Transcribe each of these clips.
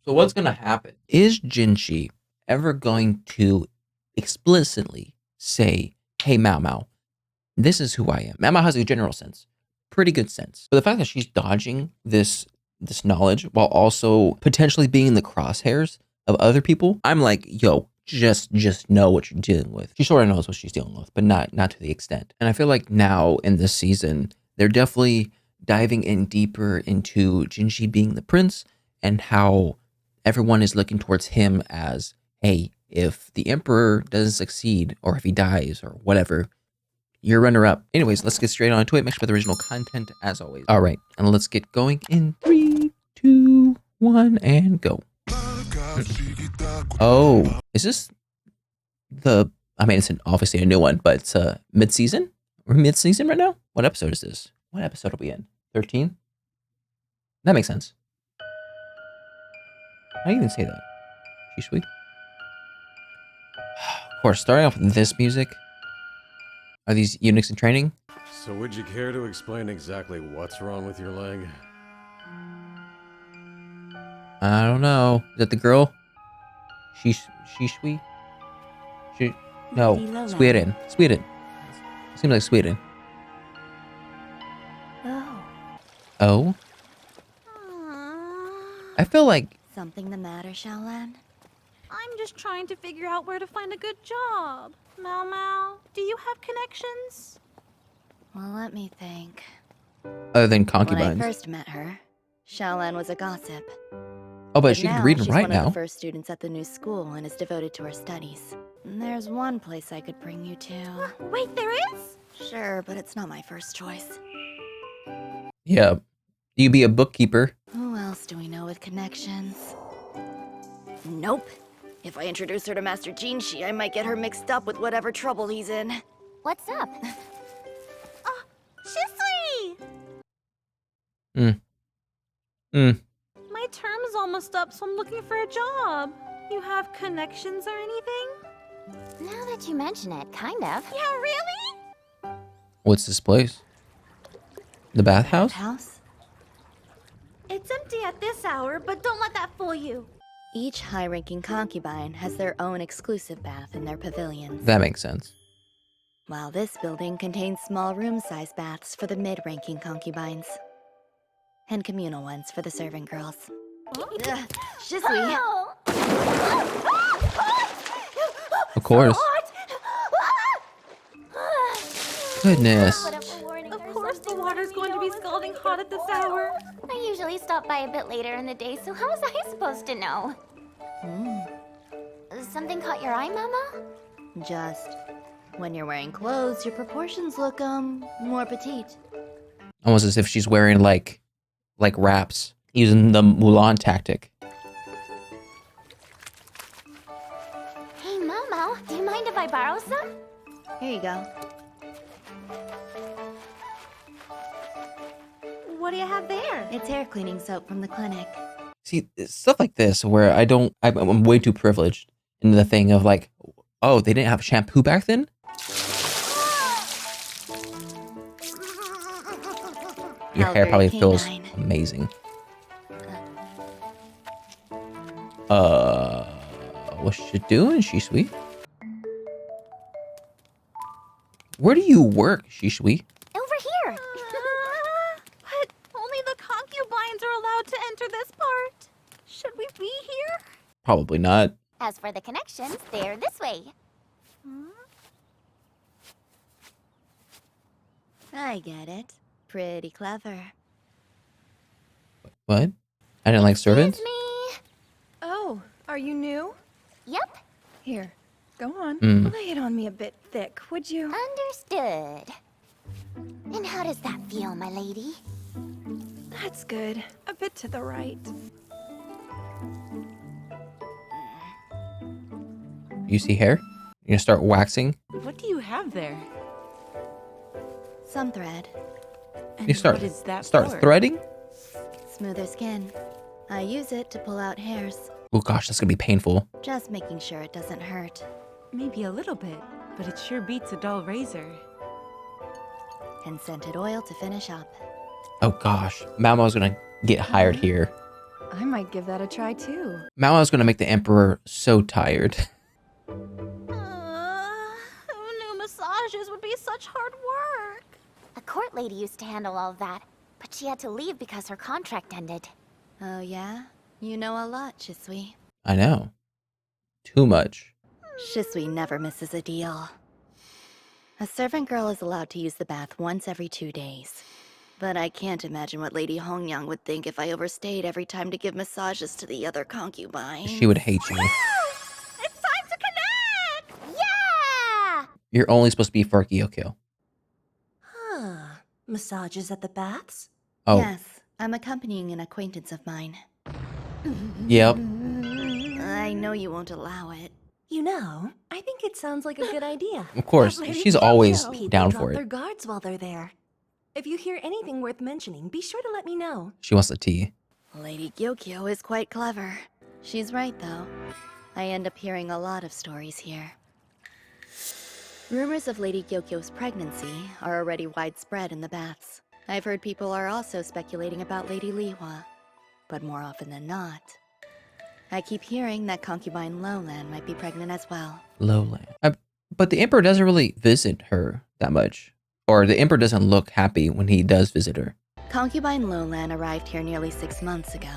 So what's gonna happen? Is Jinchi ever going to explicitly say, "Hey, Mao Mao, this is who I am"? Mao Mao has a general sense, pretty good sense. But the fact that she's dodging this knowledge while also potentially being in the crosshairs of other people, I'm like, yo, just know what you're dealing with. She sort of knows what she's dealing with, but not to the extent. And I feel like now in this season, they're definitely diving in deeper into Jinchi being the prince and how everyone is looking towards him as, hey, if the emperor doesn't succeed or if he dies or whatever, you're runner-up. Anyways, let's get straight on to it. Make sure with the original content as always. All right, and let's get going in 3, 2, 1, and go. Oh, is this the? I mean, it's obviously a new one, but it's mid-season. We're mid-season right now. What episode is this? What episode are we in? 13. That makes sense. How do you even say that? She's sweet. Of course, starting off with this music. Are these eunuchs in training? So would you care to explain exactly what's wrong with your leg? I don't know. Is that the girl? Shishui? No, Sweden. Sweden. Seems like Sweden. Oh. Oh? I feel like... Something the matter, Xiaolan? I'm just trying to figure out where to find a good job. Mao Mao, do you have connections? Well, let me think. Other than concubines. When I first met her, Xiaolan was a gossip. Oh, but she can read and write now. She's one now. of the first students at the new school and is devoted to her studies. There's one place I could bring you to. Wait, there is? Sure, but it's not my first choice. Yeah. You be a bookkeeper. Who else do we know with connections? Nope. If I introduce her to Master Jinchi, I might get her mixed up with whatever trouble he's in. What's up? Shisui! My term's almost up, so I'm looking for a job. You have connections or anything? Now that you mention it, kind of. Yeah, really? What's this place? The bathhouse? House? It's empty at this hour, but don't let that fool you. Each high-ranking concubine has their own exclusive bath in their pavilions. That makes sense. While this building contains small room-sized baths for the mid-ranking concubines. And communal ones for the servant girls. Shisui. Of course. Goodness. Of course the water's going to be scalding hot at this hour. I usually stop by a bit later in the day, so how was I supposed to know? Something caught your eye, Mama? Just, when you're wearing clothes, your proportions look, more petite. Almost as if she's wearing, like wraps. Using the Mulan tactic. Hey, Mama, do you mind if I borrow some? Here you go. What do you have there? It's hair cleaning soap from the clinic. See, it's stuff like this where I'm way too privileged in the thing of like, oh, they didn't have shampoo back then? Your hair probably feels amazing. What's she doing, Shisui? Where do you work, Shisui? Over here. But only the concubines are allowed to enter this part. Should we be here? Probably not. As for the connections, they're this way. I get it. Pretty clever. What? I didn't like servants? Excuse me. Oh, are you new? Yep, Here, go on. Mm. Lay it on me a bit thick, would you? understood. And how does that feel, my lady? That's good. A bit to the right. You see hair? You're gonna start waxing? What do you have there? Some thread. And You start what is that start for? threading? Smoother skin. I use it to pull out hairs. Oh gosh, that's gonna be painful. Just making sure it doesn't hurt. Maybe a little bit, but it sure beats a dull razor. And scented oil to finish up. Oh gosh, Mama's gonna get hired here. I might give that a try too. Mao's gonna make the Emperor so tired. New massages would be such hard work. A court lady used to handle all of that, but she had to leave because her contract ended. Oh yeah? You know a lot, Shisui. I know. Too much. Shisui never misses a deal. A servant girl is allowed to use the bath once every 2 days. But I can't imagine what Lady Hongyang would think if I overstayed every time to give massages to the other concubines. She would hate you. It's time to connect! Yeah! You're only supposed to be for Gyokyo. Huh. Massages at the baths? Oh, Yes, I'm accompanying an acquaintance of mine. yep. I know you won't allow it. You know, I think it sounds like a good idea. Of course, Lady she's Gyokyo. always People down drop for their it. guards while they're there. If you hear anything worth mentioning, be sure to let me know. She wants the tea. Lady Gyokyo is quite clever. She's right, though. I end up hearing a lot of stories here. Rumors of Lady Gyokyo's pregnancy are already widespread in the baths. I've heard people are also speculating about Lady Lihua, but more often than not, I keep hearing that concubine Lowland might be pregnant as well. Lowland. But the Emperor doesn't really visit her that much. Or the Emperor doesn't look happy when he does visit her. Concubine Lowland arrived here nearly 6 months ago.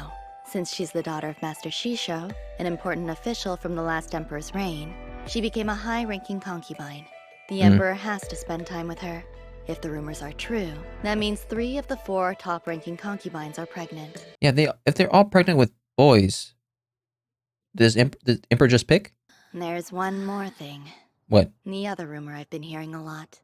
Since she's the daughter of Master Shisho, an important official from the last emperor's reign, she became a high-ranking concubine. The emperor has to spend time with her. If the rumors are true, that means 3 of the 4 top-ranking concubines are pregnant. Yeah, if they're all pregnant with boys, does the Emperor just pick? There's one more thing. What? The other rumor I've been hearing a lot.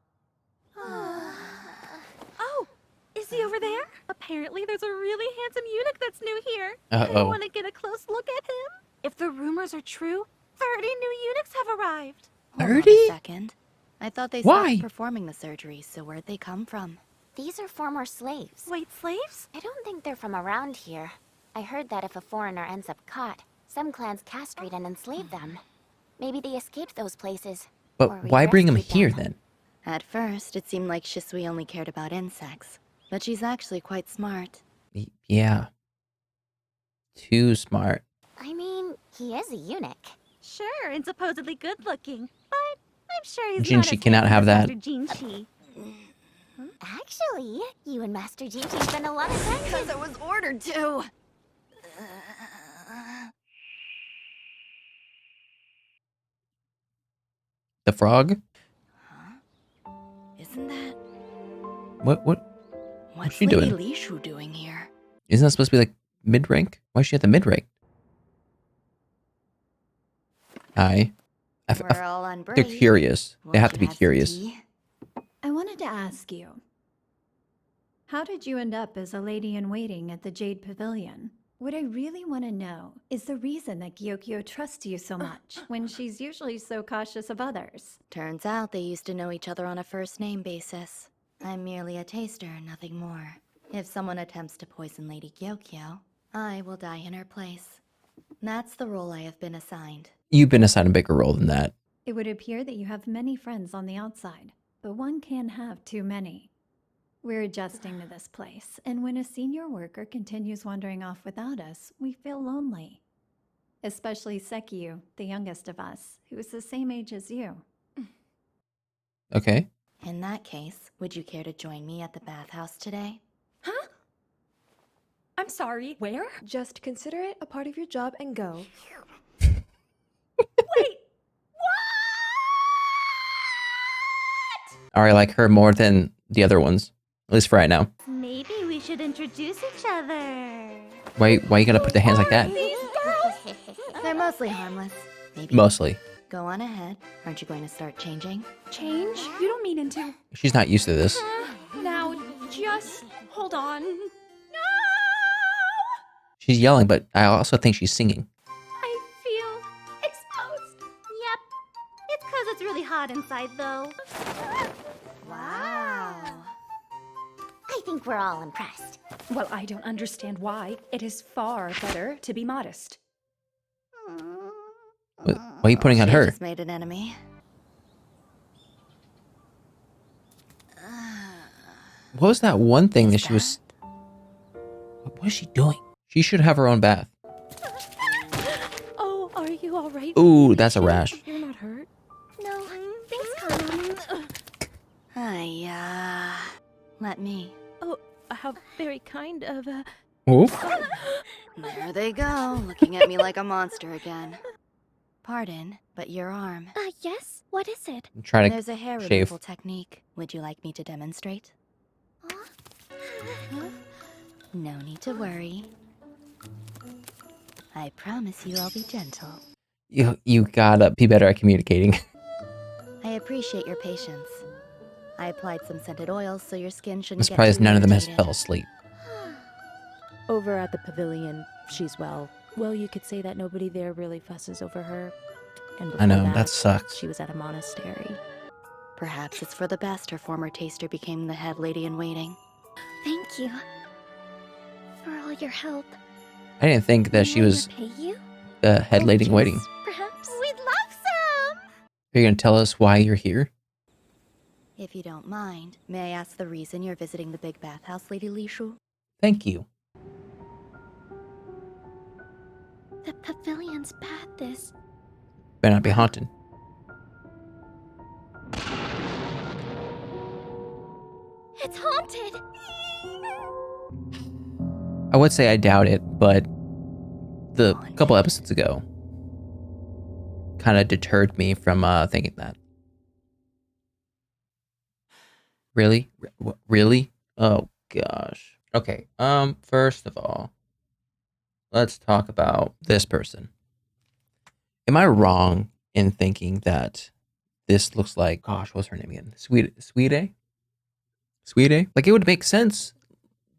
Oh, is he over there? Apparently there's a really handsome eunuch that's new here. Uh-oh. I want to get a close look at him. If the rumors are true, 30 new eunuchs have arrived. Hold on 30? a second. I thought they Why? stopped performing the surgery, so where'd they come from? These are former slaves. Wait, slaves? I don't think they're from around here. I heard that if a foreigner ends up caught, some clans castrate and enslave them. Maybe they escaped those places. or But we why bring him rescued here them. then? At first, it seemed like Shisui only cared about insects, but she's actually quite smart. Yeah. Too smart. I mean, he is a eunuch. Sure, and supposedly good looking, but I'm sure he's Jinshi not as cannot handsome have as that. Master Jinshi. Actually, you and Master Jinchi spend a lot of time Because I was ordered to! The frog? Isn't that... What's she Lady doing? Lishu doing here? Isn't that supposed to be like mid-rank? Why is she at the mid-rank? I We're all on break. they're curious. They have to be Won't you have some curious. tea? I wanted to ask you, how did you end up as a lady-in-waiting at the Jade Pavilion? What I really want to know is the reason that Gyokyo trusts you so much when she's usually so cautious of others. Turns out they used to know each other on a first-name basis. I'm merely a taster, nothing more. If someone attempts to poison Lady Gyokyo, I will die in her place. That's the role I have been assigned. You've been assigned a bigger role than that. It would appear that you have many friends on the outside, but one can have too many. We're adjusting to this place, and when a senior worker continues wandering off without us, we feel lonely. Especially Sekiju, the youngest of us, who is the same age as you. Okay. In that case, would you care to join me at the bathhouse today? Huh? I'm sorry, where? Just consider it a part of your job and go. Wait, Or I like her more than the other ones. At least for right now. maybe we should introduce each other. Why you gotta put the hands like that? They're mostly harmless. Maybe. Mostly. Go on ahead. Aren't you going to start changing? Change? You don't mean into... She's not used to this. Now, just hold on. She's yelling, but I also think she's singing. I feel exposed. Yep. It's because it's really hot inside, though. Wow. I think we're all impressed. Well, I don't understand why. It is far better to be modest. Why are you putting on She her? just made an enemy. What was that one thing that she was... What is she doing? She should have her own bath. all right? Ooh, that's a rash. You're not hurt? No, thanks, Connor. Let me. Oh, how very kind of, Ooh. There they go, looking at me like a monster again. Pardon, but your arm. Yes? What is it? Try to There's a hair shave. removal technique. Would you like me to demonstrate? No need to worry. I promise you I'll be gentle. You gotta be better at communicating. I appreciate your patience. I applied some scented oils so your skin I'm shouldn't get surprised too none of them has irritated. fell asleep. Over at the pavilion, she's well. Well, you could say that nobody there really fusses over her. And I know, before that sucks. She was at a monastery. Perhaps it's for the best her former taster became the head lady in waiting. Thank you. For all your help. I didn't think that she was Pay you? head lady in waiting. Perhaps. We'd love some! Are you gonna tell us why you're here? If you don't mind, may I ask the reason you're visiting the big bathhouse, Lady Lishu? Thank you. The pavilion's bath is... Better not be haunted. It's haunted! I would say I doubt it, but the couple episodes ago kind of deterred me from thinking that. Really? Really? Oh gosh. Okay. First of all, let's talk about this person. Am I wrong in thinking that this looks like, gosh, what's her name again? Sweet A? Like, it would make sense.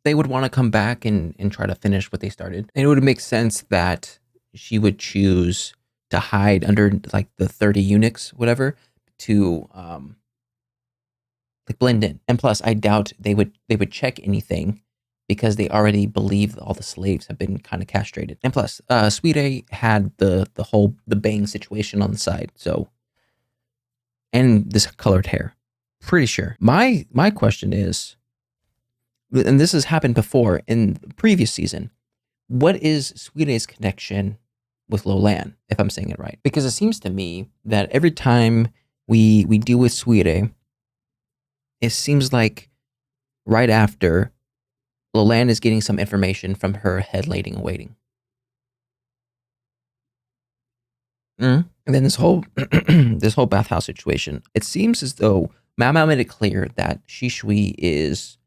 They would want to come back and try to finish what they started. And it would make sense that she would choose to hide under like the 30 eunuchs, whatever, to like blend in. And plus, I doubt they would check anything because they already believe all the slaves have been kind of castrated. And plus, Sweet A had the bang situation on the side, so, and this colored hair. Pretty sure. My question is, and this has happened before in the previous season, what is Sweet A's connection with Lolan, if I'm saying it right? Because it seems to me that every time we deal with Sweet A, it seems like right after, Lolan is getting some information from her head lady in waiting. And then this whole this whole bathhouse situation, it seems as though Mao made it clear that Shishui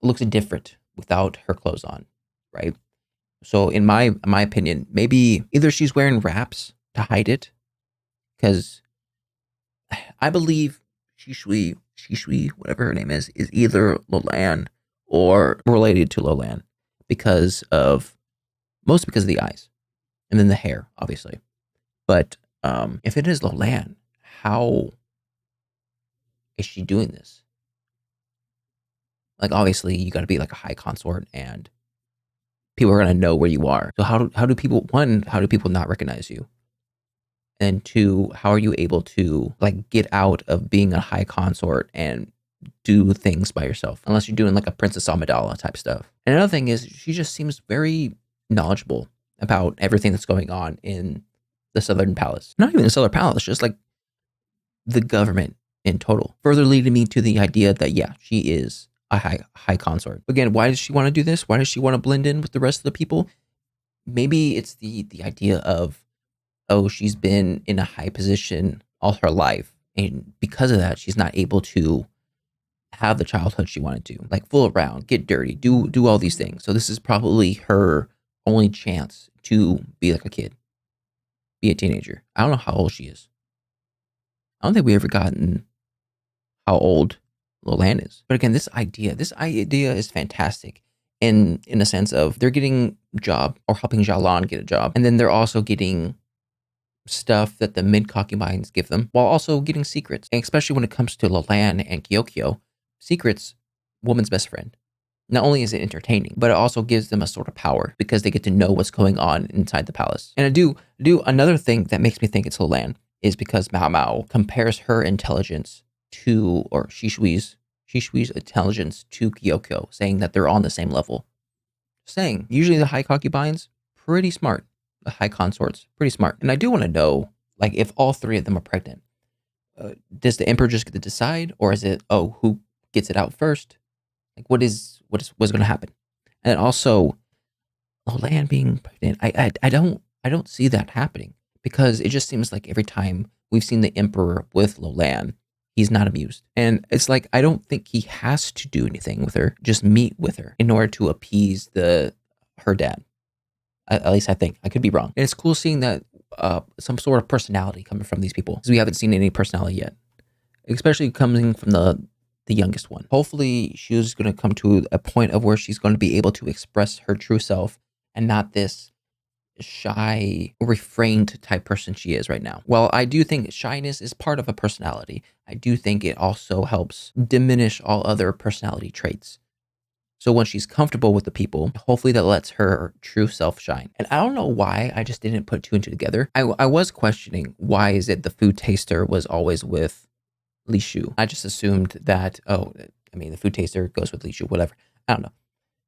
looks different without her clothes on, right? So in my opinion, maybe either she's wearing wraps to hide it, because I believe Shishui, whatever her name is either Lolan or related to Lolan because of the eyes and then the hair, obviously. But if it is Lolan, how is she doing this? Like, obviously, you got to be like a high consort, and people are gonna know where you are. So how do people, one, how do people not recognize you? And two, how are you able to like get out of being a high consort and do things by yourself? Unless you're doing like a Princess Amidala type stuff. And another thing is, she just seems very knowledgeable about everything that's going on in the Southern Palace. Not even the Southern Palace, just like the government in total. Further leading me to the idea that, yeah, she is a high consort. Again, why does she want to do this? Why does she want to blend in with the rest of the people? Maybe it's the idea of, oh, she's been in a high position all her life, and because of that, she's not able to have the childhood she wanted to, like fool around, get dirty, do all these things. So this is probably her only chance to be like a kid, be a teenager. I don't know how old she is. I don't think we ever gotten how old Lolan is. But again, this idea is fantastic in a sense of they're getting a job or helping Xiaolan get a job. And then they're also getting stuff that the mid concubines give them while also getting secrets. And especially when it comes to Lolan and Kyokyo, secrets, woman's best friend. Not only is it entertaining, but it also gives them a sort of power because they get to know what's going on inside the palace. And I do another thing that makes me think it's Lolan is because Mao compares her intelligence to, or Shishui's intelligence to Kyokyo, saying that they're on the same level. Saying, usually the high concubines, pretty smart. the high consorts. Pretty smart. And I do want to know, like, if all three of them are pregnant, does the emperor just get to decide, or is it, oh, who gets it out first? Like, what's going to happen? And also, Olan being pregnant, I don't see that happening, because it just seems like every time we've seen the emperor with Lolan, he's not amused. And it's like, I don't think he has to do anything with her, just meet with her in order to appease her dad. At least I think. I could be wrong. And it's cool seeing that some sort of personality coming from these people, because we haven't seen any personality yet, especially coming from the youngest one. Hopefully she's going to come to a point of where she's going to be able to express her true self and not this shy, refrained type person she is right now. While I do think shyness is part of a personality, I do think it also helps diminish all other personality traits. So when she's comfortable with the people, hopefully that lets her true self shine. And I don't know why I just didn't put two and two together. I was questioning, why is it the food taster was always with Li Shu? I just assumed that, oh, I mean, the food taster goes with Li Shu, whatever. I don't know.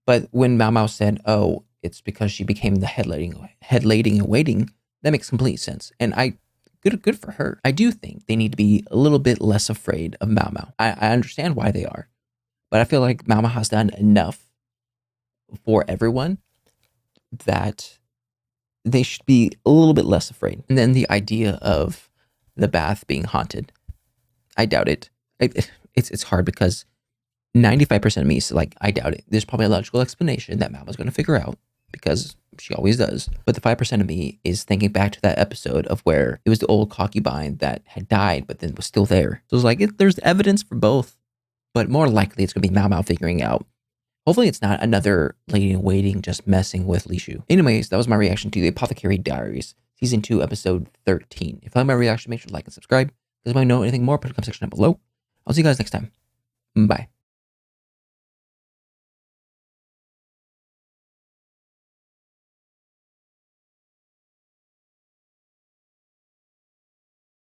But when Mao Mao said, oh, it's because she became the head lady in waiting, that makes complete sense. And good for her. I do think they need to be a little bit less afraid of Mao Mao. I understand why they are, but I feel like Mao Mao has done enough for everyone that they should be a little bit less afraid. And then the idea of the bath being haunted, I doubt it. It's hard, because 95% of me is like, I doubt it. There's probably a logical explanation that Mama's going to figure out, because she always does. But the 5% of me is thinking back to that episode of where it was the old concubine that had died, but then was still there. So it's like, there's evidence for both, but more likely it's going to be Mao Mao figuring out. Hopefully it's not another lady in waiting just messing with Li Shu. Anyways, that was my reaction to the Apothecary Diaries, Season 2, Episode 13. If you like my reaction, make sure to like and subscribe. If you want to know anything more, put in the comment section down below. I'll see you guys next time. Bye.